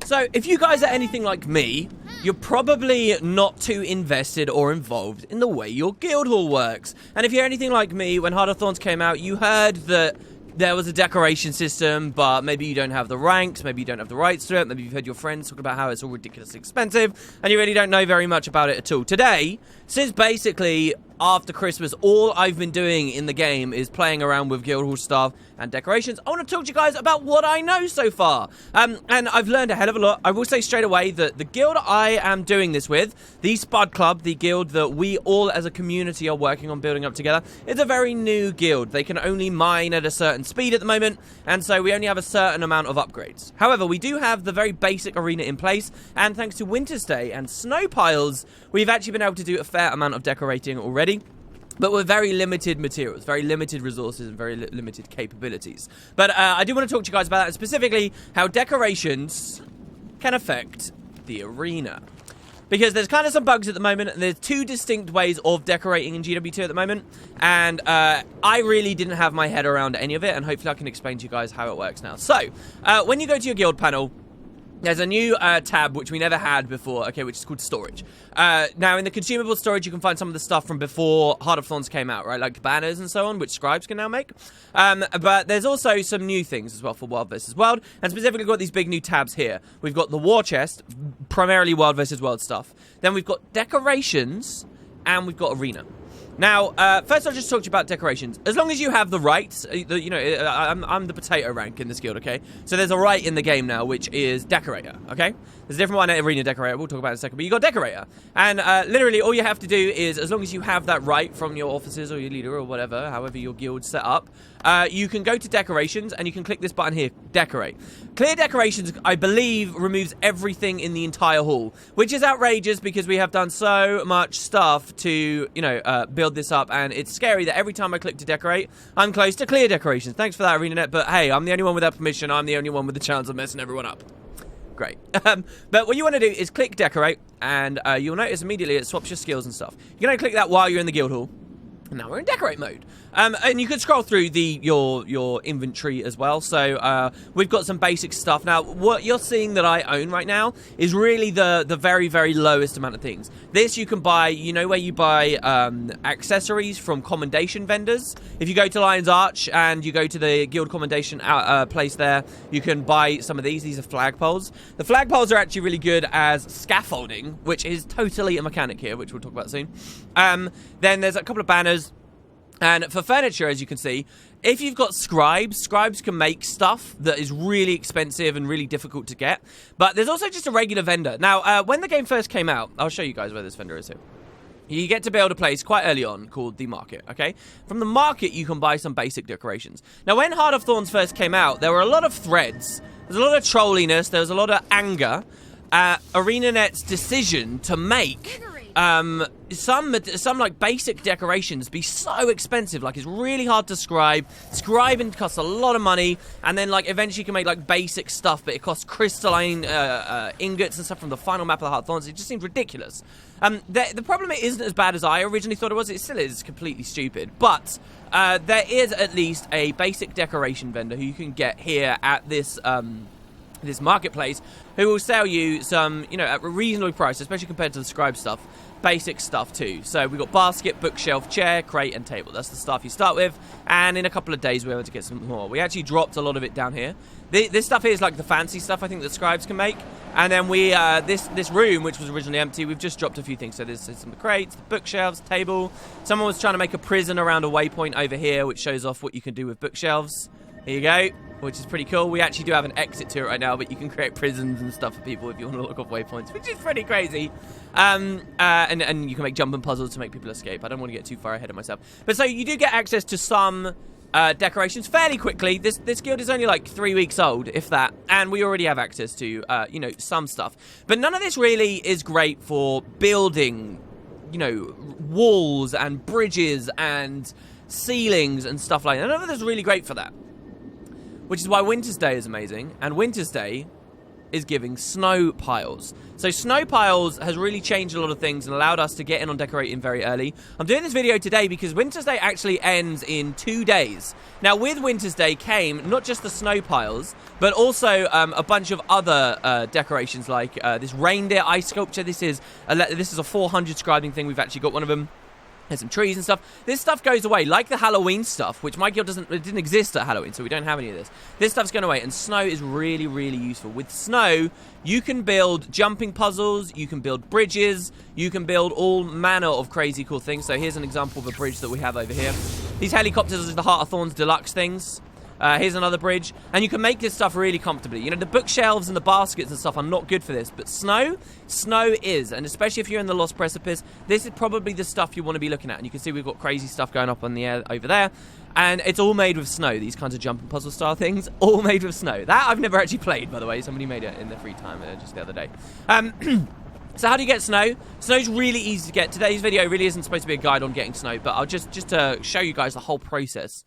So, if you guys are anything like me, you're probably not too invested or involved in the way your guild hall works. And if you're anything like me, when Heart of Thorns came out, you heard that there was a decoration system, but maybe you don't have the ranks, maybe you don't have the rights to it, maybe you've heard your friends talk about how it's all ridiculously expensive, and you really don't know very much about it at all. Today, since basically after Christmas, all I've been doing in the game is playing around with guild hall stuff and decorations, I want to talk to you guys about what I know so far. And I've learned a hell of a lot. I will say straight away that the guild I am doing this with, the Spud Club, the guild that we all as a community are working on building up together, is a very new guild. They can only mine at a certain speed at the moment, and so we only have a certain amount of upgrades. However, we do have the very basic arena in place, and thanks to Winter's Day and snow piles, we've actually been able to do a fair amount of decorating already. But with very limited materials, very limited resources, and very limited capabilities. But I do want to talk to you guys about that, and specifically how decorations can affect the arena. Because there's kind of some bugs at the moment, and there's two distinct ways of decorating in GW2 at the moment. And I really didn't have my head around any of it, and hopefully I can explain to you guys how it works now. So, when you go to your guild panel, there's a new tab which we never had before, okay, which is called storage. Now, in the consumable storage, you can find some of the stuff from before Heart of Thorns came out, right? Like banners and so on, which scribes can now make. But there's also some new things as well for Wild vs. Wild, and specifically we've got these big new tabs here. We've got the War Chest, primarily Wild vs. Wild stuff. Then we've got decorations, and we've got Arena. Now, first I'll just talk to you about decorations. As long as you have the rights, you know, I'm the potato rank in this guild, okay? So there's a right in the game now, which is Decorator, okay? There's a different one at Arena Decorator, we'll talk about it in a second, but you got Decorator. And literally all you have to do is, as long as you have that right from your officers or your leader or whatever, however your guild's set up, you can go to Decorations and you can click this button here, Decorate. Clear Decorations, I believe, removes everything in the entire hall, which is outrageous because we have done so much stuff to, you know, build this up, and it's scary that every time I click to decorate, I'm close to Clear Decorations. Thanks for that, Arenanet, but hey, I'm the only one without permission. I'm the only one with the chance of messing everyone up. Great. But what you want to do is click Decorate, and you'll notice immediately it swaps your skills and stuff. You're going to click that while you're in the guild hall. And now we're in decorate mode. And you can scroll through your inventory as well. So we've got some basic stuff. Now, what you're seeing that I own right now is really the very, very lowest amount of things. This you can buy, you know where you buy accessories from commendation vendors. If you go to Lion's Arch and you go to the guild commendation place there, you can buy some of these. These are flagpoles. The flagpoles are actually really good as scaffolding, which is totally a mechanic here, which we'll talk about soon. Then there's a couple of banners. And for furniture, as you can see, if you've got scribes can make stuff that is really expensive and really difficult to get. But there's also just a regular vendor. Now, when the game first came out, I'll show you guys where this vendor is here. You get to build a place quite early on called the market, okay? From the market, you can buy some basic decorations. Now, when Heart of Thorns first came out, there were a lot of threads. There's a lot of trolliness. There was a lot of anger. Arenanet's decision to make some like basic decorations be so expensive, like it's really hard to scribe. Scribing costs a lot of money, and then like eventually you can make like basic stuff, but it costs crystalline ingots and stuff from the final map of the Heart of Thorns. It just seems ridiculous. The problem isn't as bad as I originally thought it was. It still is completely stupid, but there is at least a basic decoration vendor who you can get here at this this marketplace, who will sell you some, you know, at a reasonable price, especially compared to the scribe stuff, basic stuff too. So we've got basket, bookshelf, chair, crate, and table. That's the stuff you start with, and in a couple of days we're able to get some more. We actually dropped a lot of it down here. This stuff here is like the fancy stuff I think that scribes can make, and then we, this room, which was originally empty, we've just dropped a few things. So there's some crates, the bookshelves, table. Someone was trying to make a prison around a waypoint over here, which shows off what you can do with bookshelves. Here you go, which is pretty cool. We actually do have an exit to it right now, but you can create prisons and stuff for people if you want to look off waypoints, which is pretty crazy. And you can make jumping puzzles to make people escape. I don't want to get too far ahead of myself. But so you do get access to some decorations fairly quickly. This guild is only like 3 weeks old, if that, and we already have access to, you know, some stuff. But none of this really is great for building, you know, walls and bridges and ceilings and stuff like that. None of this is really great for that. Which is why Winter's Day is amazing, and Winter's Day is giving snow piles. So snow piles has really changed a lot of things and allowed us to get in on decorating very early. I'm doing this video today because Winter's Day actually ends in 2 days. Now with Winter's Day came not just the snow piles, but also a bunch of other decorations like this reindeer ice sculpture. This is a 400 scribing thing. We've actually got one of them. There's some trees and stuff. This stuff goes away, like the Halloween stuff, which my guild didn't exist at Halloween, so we don't have any of this. This stuff's going away, and snow is really, really useful. With snow, you can build jumping puzzles, you can build bridges, you can build all manner of crazy cool things. So here's an example of a bridge that we have over here. These helicopters are the Heart of Thorns deluxe things. Here's another bridge, and you can make this stuff really comfortably. You know, the bookshelves and the baskets and stuff are not good for this, but snow is, and especially if you're in the Lost Precipice, this is probably the stuff you want to be looking at. And you can see we've got crazy stuff going up on the air over there, and it's all made with snow. These kinds of jumping puzzle style things, all made with snow. That I've never actually played, by the way. Somebody made it in their free time just the other day. So how do you get snow? Snow's really easy to get. Today's video really isn't supposed to be a guide on getting snow, but I'll just to show you guys the whole process.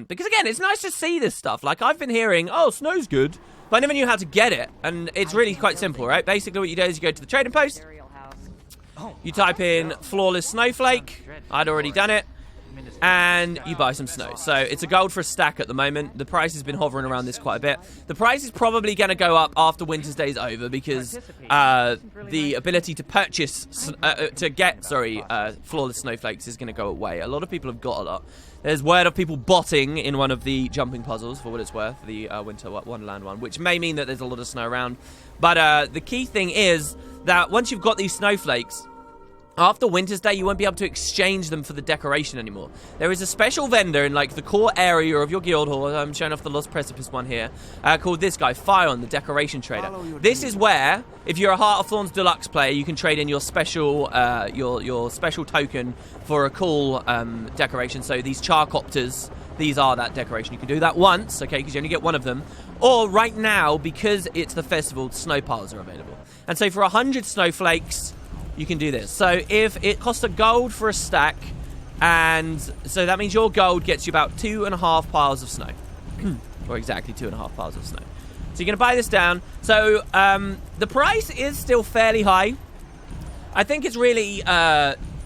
Because again, it's nice to see this stuff. Like, I've been hearing, oh, snow's good, but I never knew how to get it. And it's really quite simple, right? Basically, what you do is you go to the trading post, you type in flawless snowflake. I'd already done it. And you buy some snow. So it's a gold for a stack at the moment. The price has been hovering around this quite a bit. The price is probably going to go up after Winter's Day is over because the ability to purchase, flawless snowflakes is going to go away. A lot of people have got a lot. There's word of people botting in one of the jumping puzzles, for what it's worth, the Winter Wonderland one, which may mean that there's a lot of snow around. But the key thing is that once you've got these snowflakes, after Winter's Day, you won't be able to exchange them for the decoration anymore. There is a special vendor in, like, the core area of your guild hall. I'm showing off the Lost Precipice one here, called this guy, Fion, the decoration trader. This is where, if you're a Heart of Thorns Deluxe player, you can trade in your special your special token for a cool decoration. So these charcopters, these are that decoration. You can do that once, okay, because you only get one of them. Or right now, because it's the festival, snow piles are available. And so for 100 snowflakes, you can do this. So if it costs a gold for a stack, and so that means your gold gets you about 2.5 piles of snow. Or exactly 2.5 piles of snow. So you're going to buy this down. So the price is still fairly high. I think it's really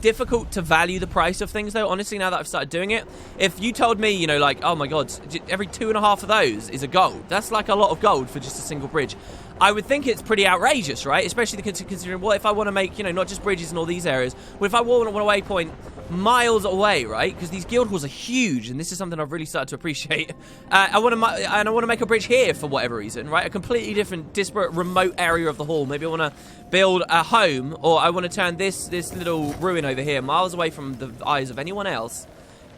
difficult to value the price of things, though, honestly, now that I've started doing it. If you told me, you know, like, oh my god, every 2.5 of those is a gold. That's like a lot of gold for just a single bridge. I would think it's pretty outrageous, right? Especially considering, well, if I want to make, you know, not just bridges in all these areas, but if I want a waypoint miles away, right? Because these guild halls are huge, and this is something I've really started to appreciate. I want to make a bridge here for whatever reason, right? A completely different, disparate, remote area of the hall. Maybe I want to build a home, or I want to turn this little ruin over here, miles away from the eyes of anyone else.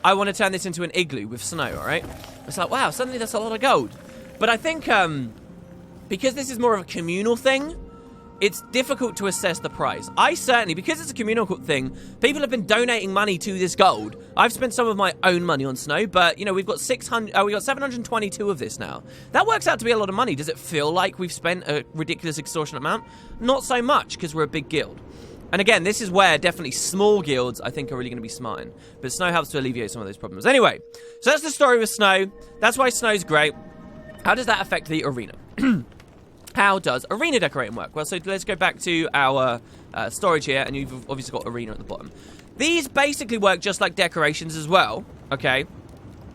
I want to turn this into an igloo with snow, all right? It's like, wow, suddenly that's a lot of gold. But I think, because this is more of a communal thing, it's difficult to assess the price. I certainly, because it's a communal thing, people have been donating money to this gold. I've spent some of my own money on snow, but, you know, we've got 722 of this now. That works out to be a lot of money. Does it feel like we've spent a ridiculous extortionate amount? Not so much, because we're a big guild. And again, this is where definitely small guilds, I think, are really going to be smarting. But snow helps to alleviate some of those problems. Anyway, so that's the story with snow. That's why snow's great. How does that affect the arena? How does arena decorating work? Well, so let's go back to our storage here, and you've obviously got arena at the bottom. These basically work just like decorations as well, okay?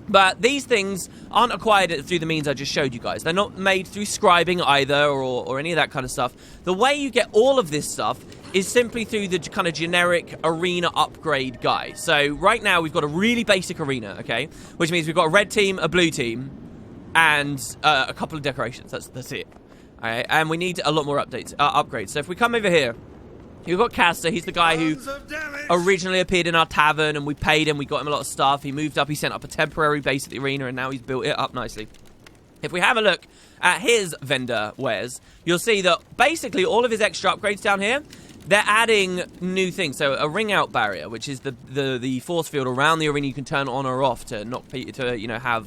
But these things aren't acquired through the means I just showed you guys. They're not made through scribing either, or any of that kind of stuff. The way you get all of this stuff is simply through the kind of generic arena upgrade guy. So right now we've got a really basic arena, okay? Which means we've got a red team, a blue team, and a couple of decorations. That's it. All right, and we need a lot more upgrades. So if we come over here, you've got Caster. He's the guy who originally appeared in our tavern, and we paid him. We got him a lot of stuff. He moved up. He sent up a temporary base at the arena, and now he's built it up nicely. If we have a look at his vendor wares, you'll see that basically all of his extra upgrades down here, they're adding new things. So a ring out barrier, which is the force field around the arena you can turn on or off to knock people, to, you know, have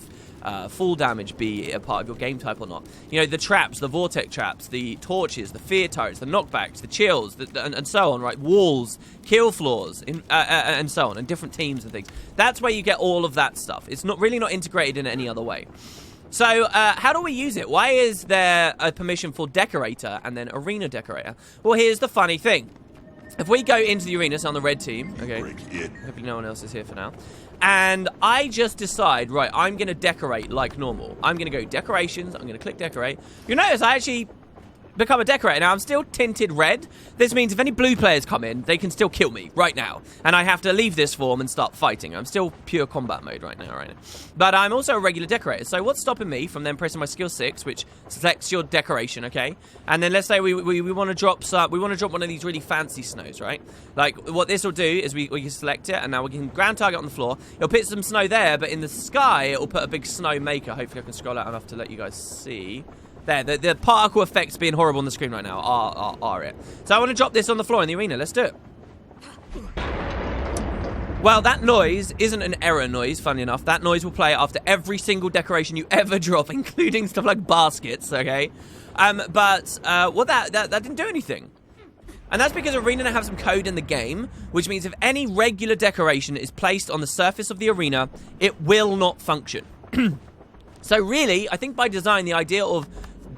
full damage be a part of your game type or not. You know, the traps, the vortex traps, the torches, the fear turrets, the knockbacks, the chills, and so on, right? Walls, kill floors, and so on, and different teams and things. That's where you get all of that stuff. It's not integrated in any other way. So, how do we use it? Why is there a permission for decorator and then arena decorator? Well, here's the funny thing. If we go into the arena, so on the red team, okay, hopefully no one else is here for now, and I just decide, right, I'm going to decorate like normal. I'm going to go decorations, I'm going to click decorate. You'll notice I actually become a decorator. Now, I'm still tinted red. This means if any blue players come in, they can still kill me right now. And I have to leave this form and start fighting. I'm still pure combat mode right now. But I'm also a regular decorator. So what's stopping me from then pressing my skill 6, which selects your decoration, okay? And then let's say we want to drop one of these really fancy snows, right? Like, what this will do is we can select it, and now we can ground target on the floor. It'll put some snow there, but in the sky, it'll put a big snow maker. Hopefully I can scroll out enough to let you guys see. There, the particle effects being horrible on the screen right now are it. So I want to drop this on the floor in the arena. Let's do it. Well, that noise isn't an error noise, funny enough. That noise will play after every single decoration you ever drop, including stuff like baskets, okay? Well, that didn't do anything. And that's because Arenanet have some code in the game, which means if any regular decoration is placed on the surface of the arena, it will not function. So really, I think by design, the idea of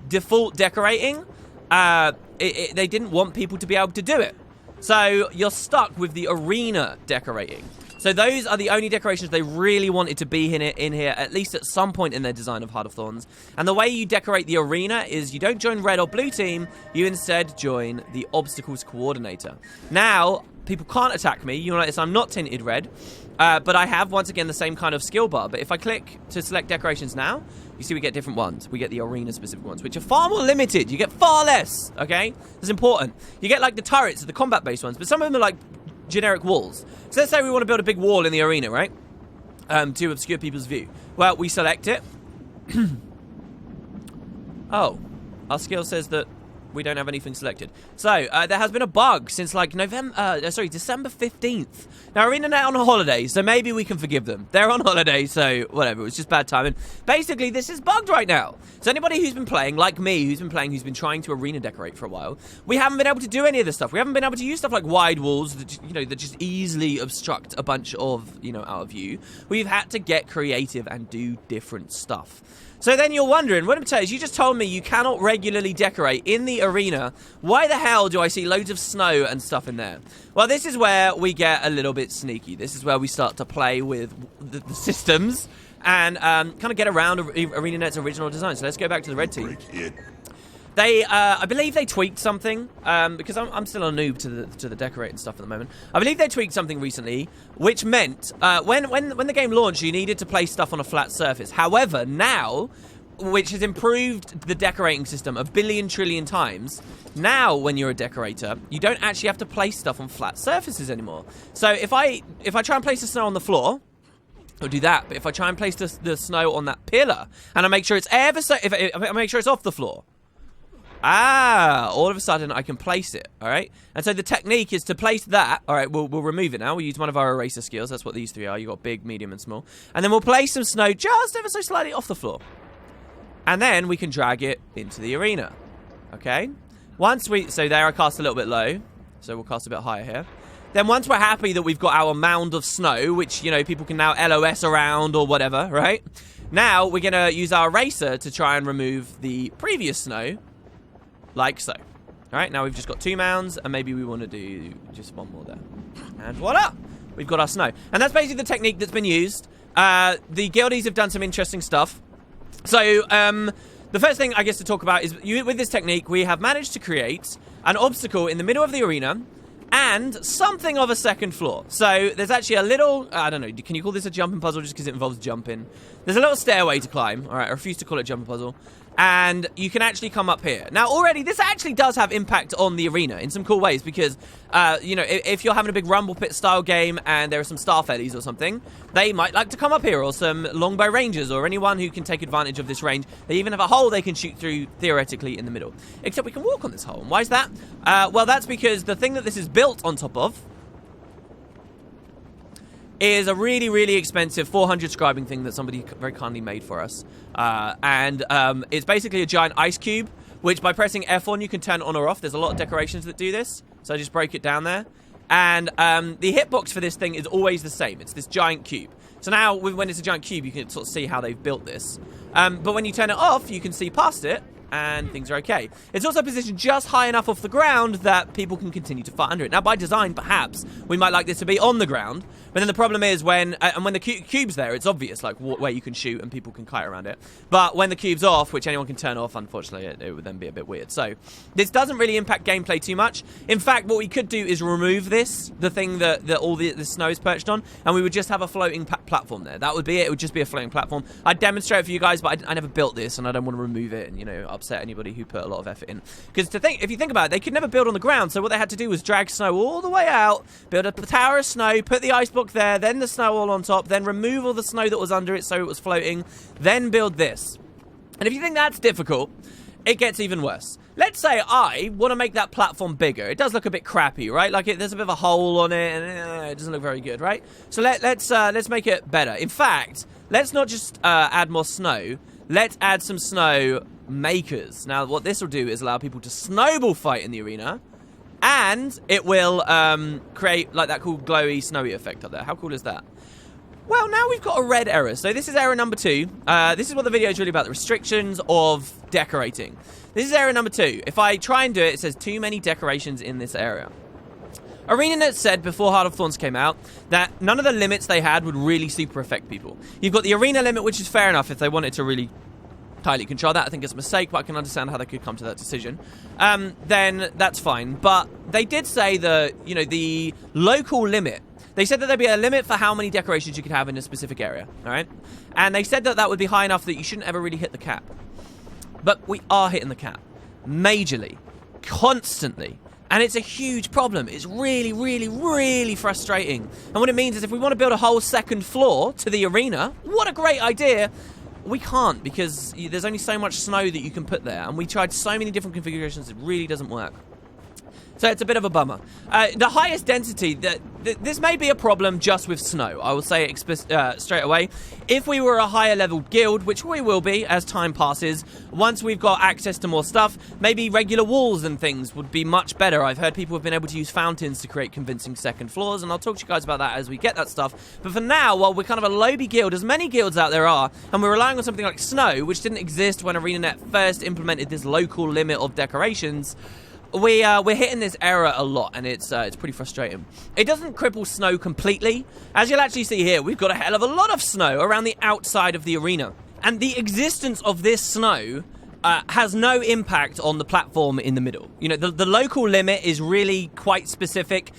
default decorating, they didn't want people to be able to do it. So you're stuck with the arena decorating. So those are the only decorations they really wanted to be in here, at least at some point in their design of Heart of Thorns. And the way you decorate the arena is you don't join red or blue team, you instead join the obstacles coordinator. Now, people can't attack me. You'll notice I'm not tinted red, but I have, once again, the same kind of skill bar. But if I click to select decorations now, you see we get different ones. We get the arena-specific ones, which are far more limited. You get far less, okay? That's important. You get, like, the turrets, the combat-based ones, but some of them are, like, generic walls. So let's say we want to build a big wall in the arena, right? To obscure people's view. Well, we select it. Oh, our skill says that we don't have anything selected. So, there has been a bug since, like, December 15th. Now, Arenanet on a holiday, so maybe we can forgive them. They're on holiday, so whatever. It was just bad timing. Basically, this is bugged right now. So anybody who's been playing, like me, who's been trying to arena decorate for a while, we haven't been able to do any of this stuff. We haven't been able to use stuff like wide walls that, that just easily obstruct a bunch of, our view. We've had to get creative and do different stuff. So then you're wondering, what I'm saying is, you just told me you cannot regularly decorate in the arena. Why the hell do I see loads of snow and stuff in there? Well, this is where we get a little bit sneaky. This is where we start to play with the systems and kind of get around Arenanet's original design. So let's go back to the red team. They, I believe they tweaked something, because I'm still a noob to the decorating stuff at the moment. I believe they tweaked something recently, which meant, when the game launched, you needed to place stuff on a flat surface. However, now, which has improved the decorating system a billion trillion times, now when you're a decorator, you don't actually have to place stuff on flat surfaces anymore. So if I try and place the snow on the floor, I'll do that. But if I try and place the snow on that pillar, and I make sure it's if I make sure it's off the floor, all of a sudden I can place it, all right? And so the technique is to place that. All right, we'll remove it now. We'll use one of our eraser skills. That's what these three are. You've got big, medium, and small. And then we'll place some snow just ever so slightly off the floor. And then we can drag it into the arena, okay? So there I cast a little bit low. So we'll cast a bit higher here. Then once we're happy that we've got our mound of snow, which, people can now LOS around or whatever, right? Now we're going to use our eraser to try and remove the previous snow. Like so. Alright, now we've just got 2 mounds, and maybe we want to do just one more there. And voila! We've got our snow. And that's basically the technique that's been used. The guildies have done some interesting stuff. So, the first thing I guess to talk about is, with this technique, we have managed to create an obstacle in the middle of the arena, and something of a second floor. So, there's actually a little, I don't know, can you call this a jumping puzzle just because it involves jumping? There's a little stairway to climb. Alright, I refuse to call it a jumping puzzle. And you can actually come up here. Now, already, this actually does have impact on the arena in some cool ways because, if you're having a big Rumble Pit style game and there are some Star Fellies or something, they might like to come up here, or some Longbow Rangers, or anyone who can take advantage of this range. They even have a hole they can shoot through, theoretically, in the middle. Except we can walk on this hole. And why is that? Well, that's because the thing that this is built on top of is a really, really expensive 400 scribing thing that somebody very kindly made for us. It's basically a giant ice cube, which by pressing F1 you can turn on or off. There's a lot of decorations that do this, so I just break it down there. And the hitbox for this thing is always the same. It's this giant cube. So now, when it's a giant cube, you can sort of see how they've built this. But when you turn it off, you can see past it, and things are okay. It's also positioned just high enough off the ground that people can continue to fight under it. Now, by design, perhaps, we might like this to be on the ground, but then the problem is when the cube's there, it's obvious, like, where you can shoot and people can kite around it. But when the cube's off, which anyone can turn off, unfortunately, it would then be a bit weird. So, this doesn't really impact gameplay too much. In fact, what we could do is remove this, the thing that all the snow is perched on, and we would just have a floating platform there. That would be it. It would just be a floating platform. I'd demonstrate it for you guys, but I never built this, and I don't want to remove it and, you know, upset anybody who put a lot of effort in. Because if you think about it, they could never build on the ground, so what they had to do was drag snow all the way out, build a tower of snow, put the ice block there, then the snow all on top, then remove all the snow that was under it so it was floating, then build this. And if you think that's difficult, it gets even worse. Let's say I want to make that platform bigger. It does look a bit crappy, right? Like there's a bit of a hole on it, and it doesn't look very good, right? So let's make it better. In fact, let's not just add more snow. Let's add some snow makers. Now, what this will do is allow people to snowball fight in the arena, and it will create like that cool glowy, snowy effect up there. How cool is that? Well, now we've got a red error. So this is error number 2. This is what the video is really about, the restrictions of decorating. This is error number 2. If I try and do it, it says too many decorations in this area. Arenanet said before Heart of Thorns came out that none of the limits they had would really super affect people. You've got the arena limit, which is fair enough if they wanted to really tightly control that. I think it's a mistake, but I can understand how they could come to that decision. Then that's fine. But they did say the local limit. They said that there'd be a limit for how many decorations you could have in a specific area, all right? And they said that that would be high enough that you shouldn't ever really hit the cap. But we are hitting the cap. Majorly. Constantly. And it's a huge problem. It's really, really, really frustrating. And what it means is if we want to build a whole second floor to the arena, what a great idea. We can't because there's only so much snow that you can put there. And we tried so many different configurations, it really doesn't work. So it's a bit of a bummer. The highest density, this may be a problem just with snow. I will say it straight away. If we were a higher level guild, which we will be as time passes, once we've got access to more stuff, maybe regular walls and things would be much better. I've heard people have been able to use fountains to create convincing second floors, and I'll talk to you guys about that as we get that stuff. But for now, while we're kind of a lowbie guild, as many guilds out there are, and we're relying on something like snow, which didn't exist when Arenanet first implemented this local limit of decorations, we're hitting this error a lot, and it's pretty frustrating. It doesn't cripple snow completely. As you'll actually see here, we've got a hell of a lot of snow around the outside of the arena. And the existence of this snow has no impact on the platform in the middle. You know, the local limit is really quite specific.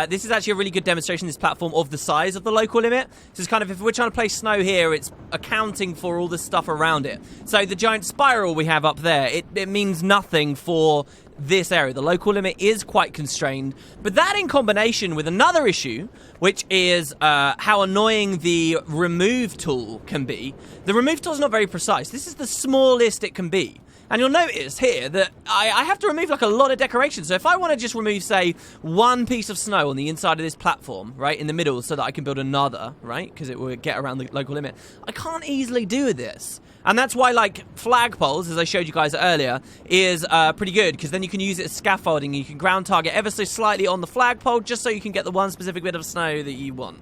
This is actually a really good demonstration, this platform, of the size of the local limit. So it's kind of, if we're trying to place snow here, it's accounting for all the stuff around it. So the giant spiral we have up there, it means nothing for this area. The local limit is quite constrained, but that in combination with another issue, which is how annoying the remove tool can be. The remove tool is not very precise. This is the smallest it can be. And you'll notice here that I have to remove like a lot of decorations. So if I want to just remove, say, one piece of snow on the inside of this platform, right, in the middle, so that I can build another, right, because it will get around the local limit, I can't easily do this. And that's why, like, flagpoles, as I showed you guys earlier, is pretty good, because then you can use it as scaffolding. You can ground target ever so slightly on the flagpole, just so you can get the one specific bit of snow that you want.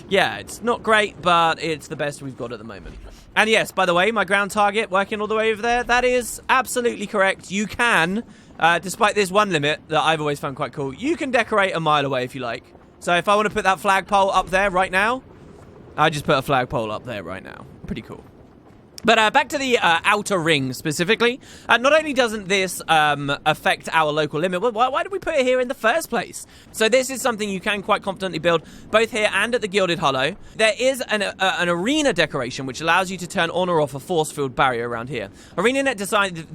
Yeah, it's not great, but it's the best we've got at the moment. And yes, by the way, my ground target working all the way over there, that is absolutely correct. You can, despite this one limit that I've always found quite cool, you can decorate a mile away if you like. So if I want to put that flagpole up there right now, I just put a flagpole up there right now. Pretty cool. But back to the outer ring specifically. Not only doesn't this affect our local limit, well, why did we put it here in the first place? So this is something you can quite confidently build both here and at the Gilded Hollow. There is an arena decoration which allows you to turn on or off a force field barrier around here. Arenanet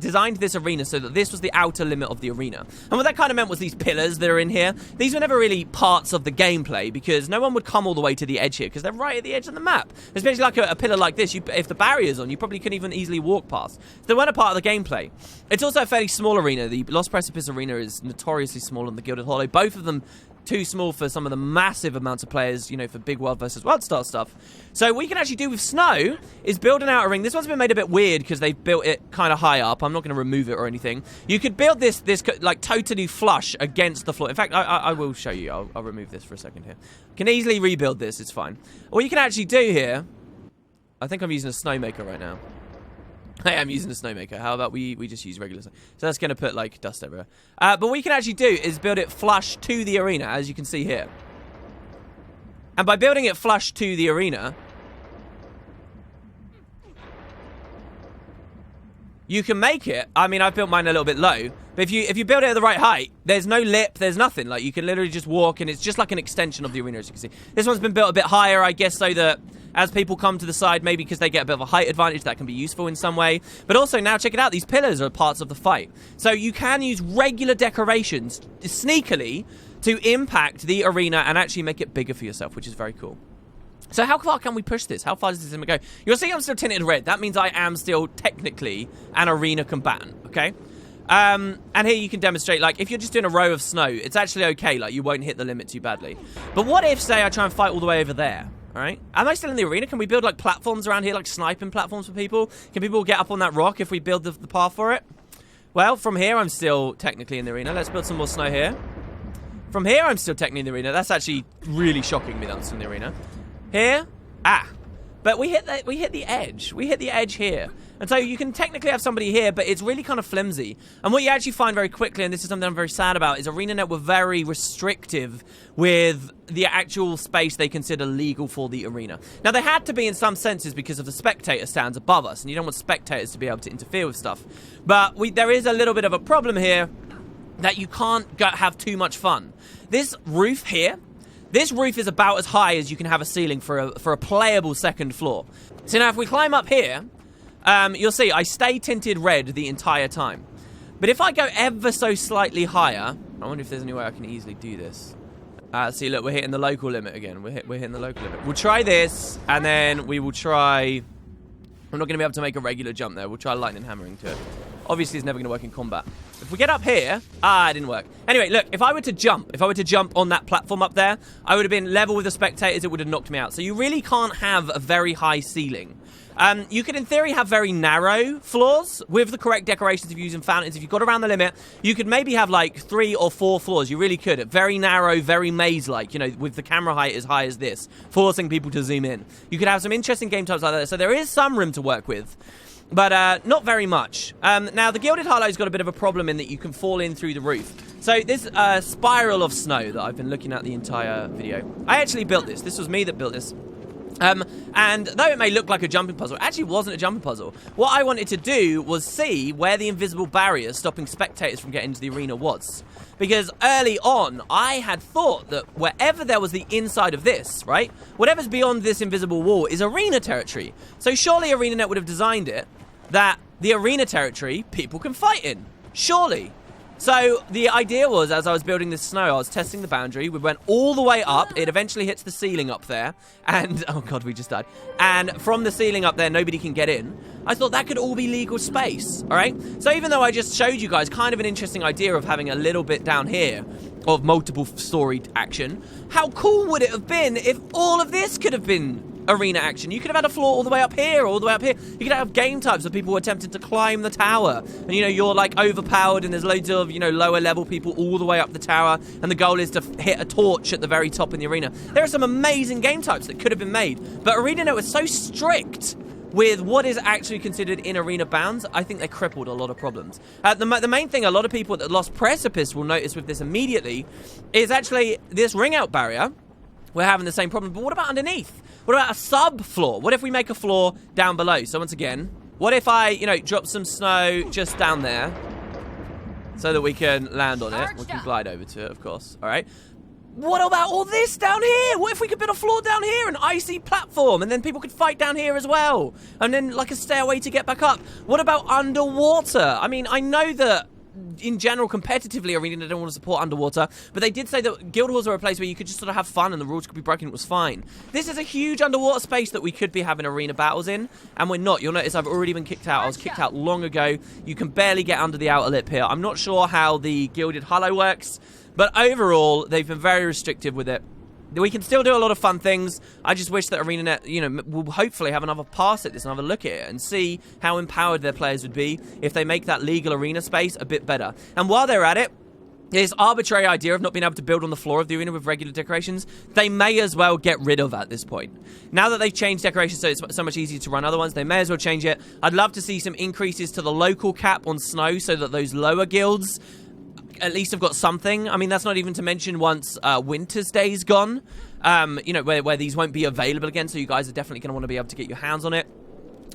designed this arena so that this was the outer limit of the arena. And what that kind of meant was these pillars that are in here, these were never really parts of the gameplay because no one would come all the way to the edge here because they're right at the edge of the map. Especially like a pillar like this, if the barrier's on, you probably couldn't even easily walk past. So they weren't a part of the gameplay. It's also a fairly small arena. The Lost Precipice arena is notoriously small on the Gilded Hollow. Both of them too small for some of the massive amounts of players, you know, for big world versus world style stuff. So what you can actually do with snow is build an outer ring. This one's been made a bit weird because they've built it kind of high up. I'm not going to remove it or anything. You could build this like totally flush against the floor. In fact, I will show you. I'll remove this for a second here. Can easily rebuild this. It's fine. What you can actually do here, I think I'm using a snowmaker right now. I am using a snowmaker. How about we just use regular snow? So that's going to put, like, dust everywhere. But what you can actually do is build it flush to the arena, as you can see here. And by building it flush to the arena, you can make it. I mean, I've built mine a little bit low. But if you build it at the right height, there's no lip, there's nothing. Like, you can literally just walk, and it's just like an extension of the arena, as you can see. This one's been built a bit higher, I guess, so that as people come to the side, maybe because they get a bit of a height advantage, that can be useful in some way. But also, now check it out, these pillars are parts of the fight. So you can use regular decorations sneakily to impact the arena and actually make it bigger for yourself, which is very cool. So how far can we push this? How far does this go? You'll see I'm still tinted red. That means I am still technically an arena combatant, okay? And here you can demonstrate, like, if you're just doing a row of snow, it's actually okay. Like, you won't hit the limit too badly. But what if, say, I try and fight all the way over there? All right? Am I still in the arena? Can we build, like, platforms around here, like sniping platforms for people? Can people get up on that rock if we build the path for it? Well, from here, I'm still technically in the arena. Let's build some more snow here. From here, I'm still technically in the arena. That's actually really shocking me that I'm still in the arena. Here, but we hit the edge. We hit the edge here. And so you can technically have somebody here, but it's really kind of flimsy. And what you actually find very quickly, and this is something I'm very sad about, is Arenanet were very restrictive with the actual space they consider legal for the arena. Now, they had to be in some senses because of the spectator stands above us, and you don't want spectators to be able to interfere with stuff. But there is a little bit of a problem here that you can't have too much fun. This roof here, this roof is about as high as you can have a ceiling for a playable second floor. So now if we climb up here, you'll see I stay tinted red the entire time. But if I go ever so slightly higher, I wonder if there's any way I can easily do this. See, look, we're hitting the local limit again. We're hitting the local limit. We'll try this, and then we will try... I'm not going to be able to make a regular jump there. We'll try lightning hammering to it. Obviously, it's never going to work in combat. If we get up here... it didn't work. Anyway, look, if I were to jump on that platform up there, I would have been level with the spectators. It would have knocked me out. So you really can't have a very high ceiling. You could, in theory, have very narrow floors with the correct decorations if you're using fountains. If you've got around the limit, you could maybe have, like, 3 or 4 floors. You really could. Very narrow, very maze-like, you know, with the camera height as high as this, forcing people to zoom in. You could have some interesting game types like that. So there is some room to work with, but not very much. Now, the Gilded Hollow's got a bit of a problem in that you can fall in through the roof. So this spiral of snow that I've been looking at the entire video, I actually built this. This was me that built this. And though it may look like a jumping puzzle, it actually wasn't a jumping puzzle. What I wanted to do was see where the invisible barrier stopping spectators from getting into the arena was. Because early on, I had thought that wherever there was the inside of this, right? Whatever's beyond this invisible wall is arena territory. So surely Arenanet would have designed it that the arena territory people can fight in. Surely. So the idea was, as I was building this snow, I was testing the boundary. We went all the way up. It eventually hits the ceiling up there. And, oh God, we just died. And from the ceiling up there, nobody can get in. I thought that could all be legal space, all right? So even though I just showed you guys kind of an interesting idea of having a little bit down here of multiple storied action, how cool would it have been if all of this could have been arena action? You could have had a floor all the way up here, all the way up here. You could have game types of people who attempted to climb the tower. And, you know, you're, like, overpowered and there's loads of, you know, lower level people all the way up the tower. And the goal is to hit a torch at the very top in the arena. There are some amazing game types that could have been made. But Arenanet was so strict with what is actually considered in arena bounds, I think they crippled a lot of problems. The main thing a lot of people that Lost Precipice will notice with this immediately is actually this ring out barrier. We're having the same problem, but what about underneath? What about a sub-floor? What if we make a floor down below? So once again, what if I, you know, drop some snow just down there so that we can land on it? We can glide over to it, of course. All right. What about all this down here? What if we could build a floor down here, an icy platform, and then people could fight down here as well? And then, like, a stairway to get back up. What about underwater? I mean, I know that in general, competitively, Arenanet don't want to support underwater, but they did say that guild halls are a place where you could just sort of have fun and the rules could be broken, it was fine. This is a huge underwater space that we could be having arena battles in, and we're not. You'll notice I've already been kicked out. I was kicked out long ago. You can barely get under the outer lip here. I'm not sure how the gilded hollow works, but overall, they've been very restrictive with it. We can still do a lot of fun things. I just wish that Arenanet, you know, will hopefully have another pass at this, another look at it, and see how empowered their players would be if they make that legal arena space a bit better. And while they're at it, this arbitrary idea of not being able to build on the floor of the arena with regular decorations, they may as well get rid of at this point. Now that they've changed decorations so it's so much easier to run other ones, they may as well change it. I'd love to see some increases to the local cap on snow so that those lower guilds at least have got something. I mean, that's not even to mention once Winter's Day's gone, you know, where these won't be available again, so you guys are definitely going to want to be able to get your hands on it.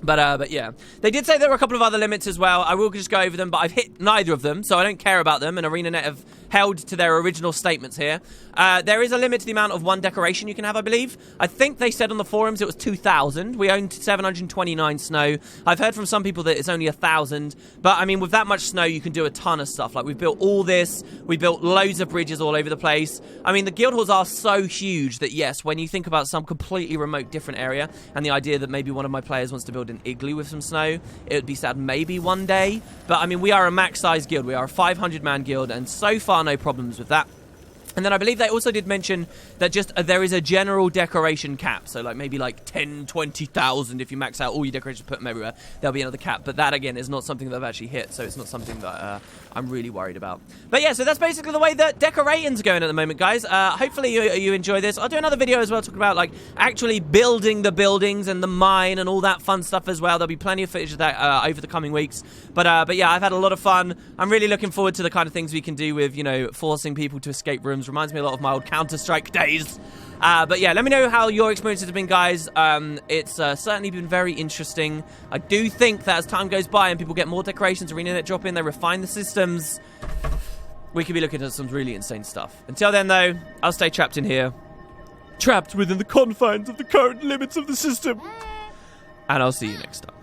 But yeah, they did say there were a couple of other limits as well. I will just go over them, but I've hit neither of them, so I don't care about them, and Arenanet have held to their original statements here. There is a limit to the amount of one decoration you can have, I believe. I think they said on the forums it was 2,000. We owned 729 snow. I've heard from some people that it's only 1,000, but I mean, with that much snow, you can do a ton of stuff. Like, we've built all this. We built loads of bridges all over the place. I mean, the guild halls are so huge that, yes, when you think about some completely remote different area, and the idea that maybe one of my players wants to build an igloo with some snow, it would be sad maybe one day. But, I mean, we are a max-size guild. We are a 500-man guild, and so far, no problems with that. And then I believe they also did mention that just there is a general decoration cap. So like maybe like 10, 20,000 if you max out all your decorations, put them everywhere, there'll be another cap. But that, again, is not something that I've actually hit. So it's not something that I'm really worried about. But yeah, so that's basically the way that decorating's going at the moment, guys. Hopefully you enjoy this. I'll do another video as well talking about like actually building the buildings and the mine and all that fun stuff as well. There'll be plenty of footage of that over the coming weeks. But yeah, I've had a lot of fun. I'm really looking forward to the kind of things we can do with, you know, forcing people to escape rooms. Reminds me a lot of my old Counter-Strike days. But yeah, let me know how your experiences have been, guys. It's certainly been very interesting. I do think that as time goes by and people get more decorations, Arenanet drop in, they refine the systems, we could be looking at some really insane stuff. Until then, though, I'll stay trapped in here. Trapped within the confines of the current limits of the system. And I'll see you next time.